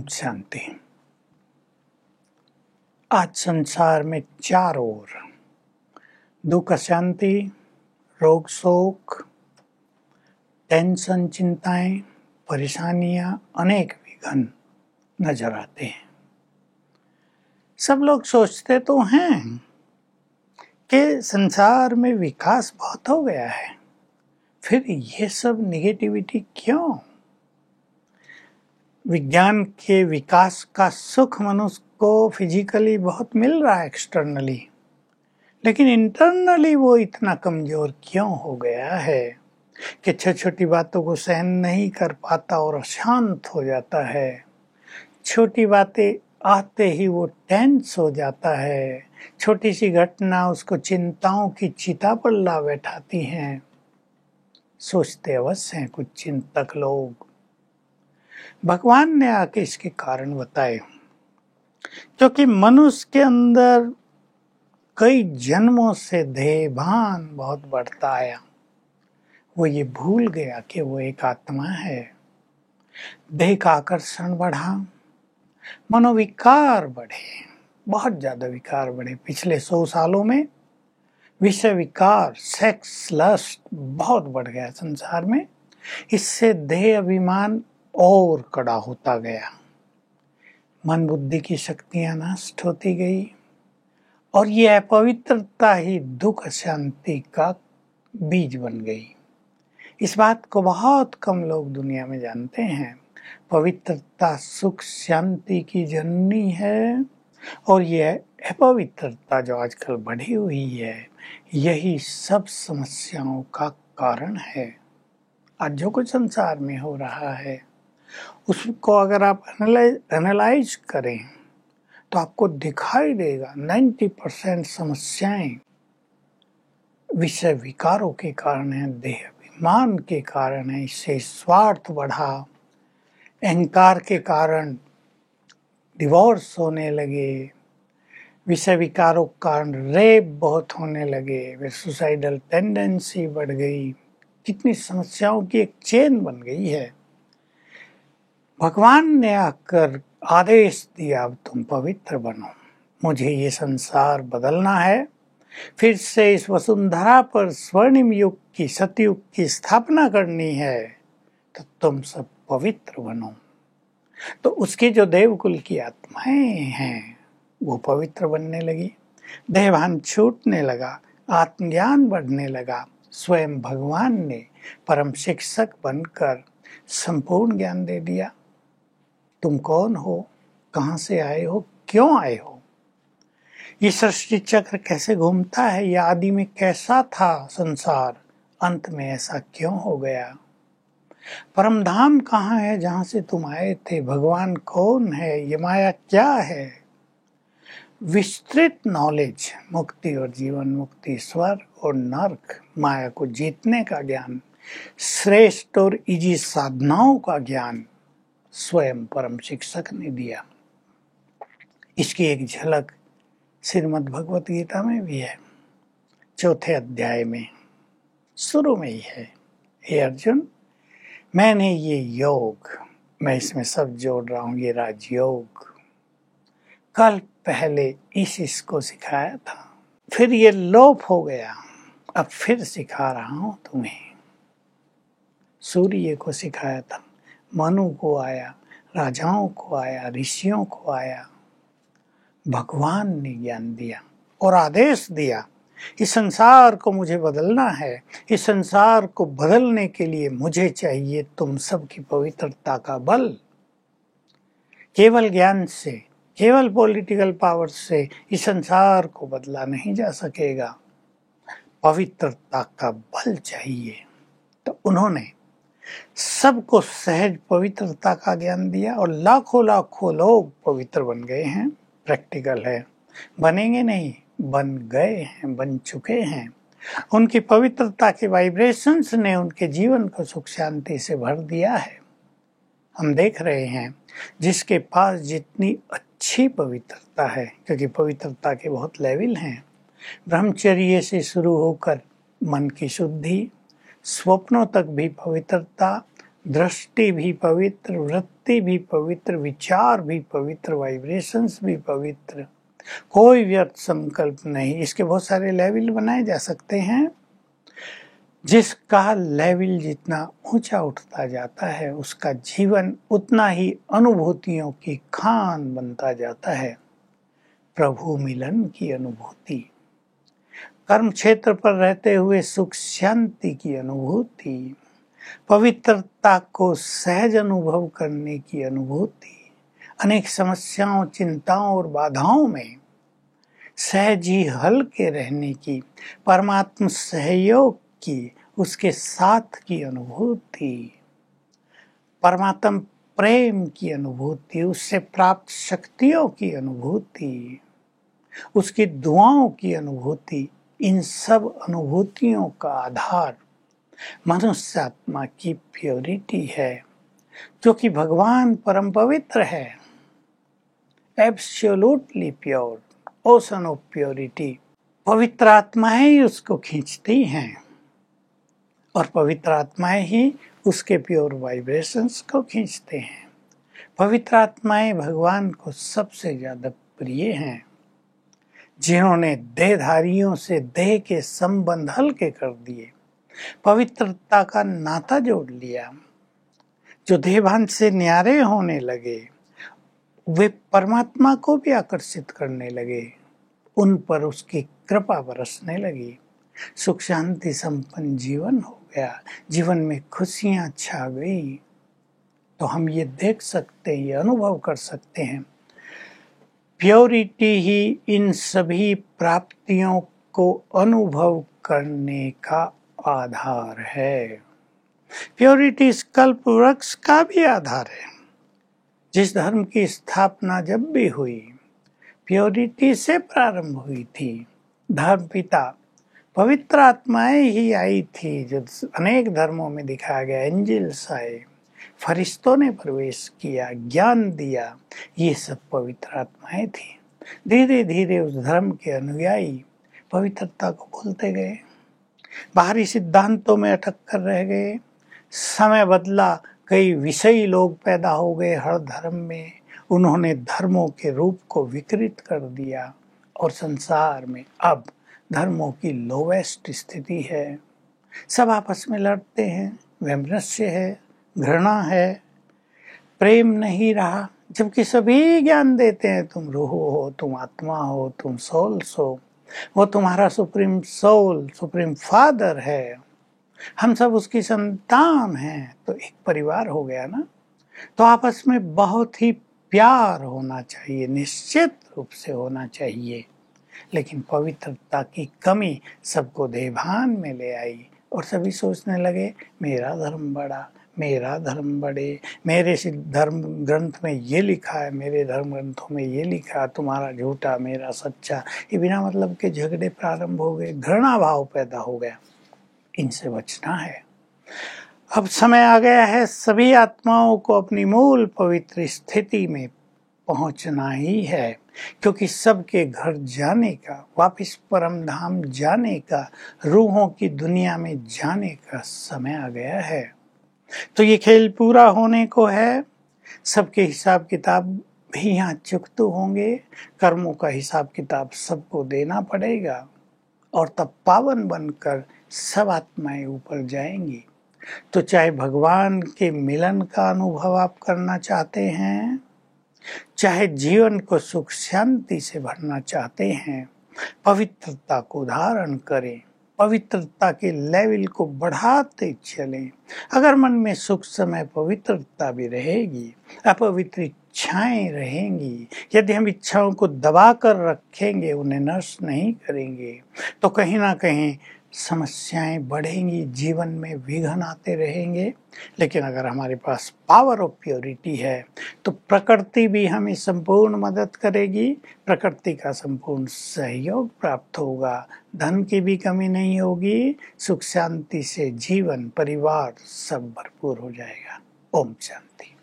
शांति। आज संसार में चारों ओर दुख शांति, रोग शोक, टेंशन, चिंताएं, परेशानियां, अनेक विघ्न नजर आते हैं। सब लोग सोचते तो हैं कि संसार में विकास बहुत हो गया है, फिर ये सब निगेटिविटी क्यों? विज्ञान के विकास का सुख मनुष्य को फिजिकली बहुत मिल रहा है एक्सटर्नली, लेकिन इंटरनली वो इतना कमजोर क्यों हो गया है कि छोटी छोटी बातों को सहन नहीं कर पाता और अशांत हो जाता है। छोटी बातें आते ही वो टेंस हो जाता है। छोटी सी घटना उसको चिंताओं की चिता पर ला बैठाती हैं। सोचते अवश्य हैं कुछ चिंतक लोग। भगवान ने आके इसके कारण बताए, क्योंकि मनुष्य के अंदर कई जन्मों से देहभान बहुत बढ़ता आया। वो ये भूल गया कि वो एक आत्मा है। देह का आकर्षण बढ़ा, मनोविकार बढ़े, बहुत ज्यादा विकार बढ़े। पिछले 100 सालों में विषय विकार, सेक्स, लस्ट बहुत बढ़ गया संसार में। इससे देह अभिमान और कड़ा होता गया। मन बुद्धि की शक्तियां नष्ट होती गई और ये अपवित्रता ही दुख शांति का बीज बन गई। इस बात को बहुत कम लोग दुनिया में जानते हैं। पवित्रता सुख शांति की जननी है और ये अपवित्रता जो आजकल बढ़ी हुई है, यही सब समस्याओं का कारण है। आज जो कुछ संसार में हो रहा है उसको अगर आप एनालाइज करें तो आपको दिखाई देगा 90% समस्याएं विषय विकारों के कारण है, देह अभिमान के कारण है। इससे स्वार्थ बढ़ा, अहंकार के कारण डिवोर्स होने लगे, विषय विकारों के कारण रेप बहुत होने लगे, वे सुसाइडल टेंडेंसी बढ़ गई। कितनी समस्याओं की एक चेन बन गई है। भगवान ने आकर आदेश दिया, अब तुम पवित्र बनो, मुझे ये संसार बदलना है, फिर से इस वसुंधरा पर स्वर्णिम युग की, सतयुग की स्थापना करनी है, तो तुम सब पवित्र बनो। तो उसकी जो देवकुल की आत्माएं हैं वो पवित्र बनने लगी, देहभान छूटने लगा, आत्मज्ञान बढ़ने लगा। स्वयं भगवान ने परम शिक्षक बनकर संपूर्ण ज्ञान दे दिया। तुम कौन हो, कहां से आए हो, क्यों आए हो, ये सृष्टि चक्र कैसे घूमता है, यह आदि में कैसा था संसार, अंत में ऐसा क्यों हो गया, परम धाम कहाँ है जहां से तुम आए थे, भगवान कौन है, ये माया क्या है। विस्तृत नॉलेज, मुक्ति और जीवन मुक्ति, स्वर्ग और नरक, माया को जीतने का ज्ञान, श्रेष्ठ और इजी साधनाओं का ज्ञान स्वयं परम शिक्षक ने दिया। इसकी एक झलक श्रीमद् भगवत गीता में भी है, 4थे अध्याय में शुरू में ही है। हे अर्जुन, मैंने ये योग, मैं इसमें सब जोड़ रहा हूं, ये राजयोग कल पहले इसको सिखाया था, फिर ये लोप हो गया, अब फिर सिखा रहा हूं तुम्हें। सूर्य को सिखाया था, मनु को आया, राजाओं को आया, ऋषियों को आया। भगवान ने ज्ञान दिया और आदेश दिया, इस संसार को मुझे बदलना है। इस संसार को बदलने के लिए मुझे चाहिए तुम सबकी पवित्रता का बल। केवल ज्ञान से, केवल पॉलिटिकल पावर से इस संसार को बदला नहीं जा सकेगा, पवित्रता का बल चाहिए। तो उन्होंने सबको सहज पवित्रता का ज्ञान दिया और लाखों लाखों लोग पवित्र बन गए हैं। प्रैक्टिकल है, बनेंगे नहीं, बन गए हैं, बन चुके हैं। उनकी पवित्रता के वाइब्रेशंस ने उनके जीवन को सुख शांति से भर दिया है। हम देख रहे हैं जिसके पास जितनी अच्छी पवित्रता है, क्योंकि पवित्रता के बहुत लेवल हैं, ब्रह्मचर्य से शुरू होकर मन की शुद्धि, स्वप्नों तक भी पवित्रता, दृष्टि भी पवित्र, वृत्ति भी पवित्र, विचार भी पवित्र, वाइब्रेशंस भी पवित्र, कोई व्यर्थ संकल्प नहीं। इसके बहुत सारे लेवल बनाए जा सकते हैं। जिसका लेवल जितना ऊंचा उठता जाता है उसका जीवन उतना ही अनुभूतियों की खान बनता जाता है। प्रभु मिलन की अनुभूति, कर्म क्षेत्र पर रहते हुए सुख शांति की अनुभूति, पवित्रता को सहज अनुभव करने की अनुभूति, अनेक समस्याओं, चिंताओं और बाधाओं में सहज ही हल के रहने की, परमात्मा सहयोग की, उसके साथ की अनुभूति, परमात्मा प्रेम की अनुभूति, उससे प्राप्त शक्तियों की अनुभूति, उसकी दुआओं की अनुभूति, इन सब अनुभूतियों का आधार मनुष्य आत्मा की प्योरिटी है, जो कि भगवान परम पवित्र है, absolutely pure, ocean of purity. पवित्र आत्माएं ही उसको खींचती हैं और पवित्र आत्माएं ही उसके प्योर वाइब्रेशंस को खींचते हैं। पवित्र आत्माएं भगवान को सबसे ज्यादा प्रिय हैं, जिन्होंने देहधारियों से देह के संबंध हल्के कर दिए, पवित्रता का नाता जोड़ लिया, जो देहभान से न्यारे होने लगे, वे परमात्मा को भी आकर्षित करने लगे, उन पर उसकी कृपा बरसने लगी, सुख शांति संपन्न जीवन हो गया, जीवन में खुशियां छा गई। तो हम ये देख सकते हैं, ये अनुभव कर सकते हैं, प्योरिटी ही इन सभी प्राप्तियों को अनुभव करने का आधार है। प्योरिटी इस कल्प वृक्ष का भी आधार है। जिस धर्म की स्थापना जब भी हुई, प्योरिटी से प्रारंभ हुई थी। धर्म पिता पवित्र आत्माएं ही आई थी, जो अनेक धर्मों में दिखाया गया। एंजल्स आए, फरिश्तों ने प्रवेश किया, ज्ञान दिया, ये सब पवित्र आत्माएं थी। धीरे धीरे उस धर्म के अनुयायी पवित्रता को भूलते गए, बाहरी सिद्धांतों में अटक कर रह गए। समय बदला, कई विषयी लोग पैदा हो गए हर धर्म में, उन्होंने धर्मों के रूप को विकृत कर दिया और संसार में अब धर्मों की लोवेस्ट स्थिति है। सब आपस में लड़ते हैं, वैमनस्य है, घृणा है, प्रेम नहीं रहा, जबकि सभी ज्ञान देते हैं, तुम रूह हो, तुम आत्मा हो, तुम सोल्स हो, वो तुम्हारा सुप्रीम सोल, सुप्रीम फादर है, हम सब उसकी संतान हैं। तो एक परिवार हो गया ना। तो आपस में बहुत ही प्यार होना चाहिए, निश्चित रूप से होना चाहिए। लेकिन पवित्रता की कमी सबको देहभान में ले आई और सभी सोचने लगे मेरा धर्म बड़ा, मेरा धर्म बड़े, मेरे धर्म ग्रंथ में ये लिखा है, मेरे धर्म ग्रंथों में ये लिखा, तुम्हारा झूठा मेरा सच्चा। ये बिना मतलब के झगड़े प्रारंभ हो गए, घृणा भाव पैदा हो गया। इनसे बचना है। अब समय आ गया है सभी आत्माओं को अपनी मूल पवित्र स्थिति में पहुंचना ही है, क्योंकि सबके घर जाने का, वापस परम धाम जाने का, रूहों की दुनिया में जाने का समय आ गया है। तो ये खेल पूरा होने को है। सबके हिसाब किताब भी यहाँ चुकते होंगे, कर्मों का हिसाब किताब सबको देना पड़ेगा और तब पावन बनकर सब आत्माएं ऊपर जाएंगी। तो चाहे भगवान के मिलन का अनुभव आप करना चाहते हैं, चाहे जीवन को सुख शांति से भरना चाहते हैं, पवित्रता को धारण करें, पवित्रता के लेवल को बढ़ाते चलें। अगर मन में सुख समय पवित्रता भी रहेगी, अपवित्र इच्छाएं रहेंगी, यदि हम इच्छाओं को दबा कर रखेंगे, उन्हें नष्ट नहीं करेंगे, तो कहीं ना कहीं समस्याएं बढ़ेंगी, जीवन में विघ्न आते रहेंगे। लेकिन अगर हमारे पास पावर ऑफ प्योरिटी है तो प्रकृति भी हमें संपूर्ण मदद करेगी, प्रकृति का संपूर्ण सहयोग प्राप्त होगा, धन की भी कमी नहीं होगी, सुख शांति से जीवन परिवार सब भरपूर हो जाएगा। ओम शांति।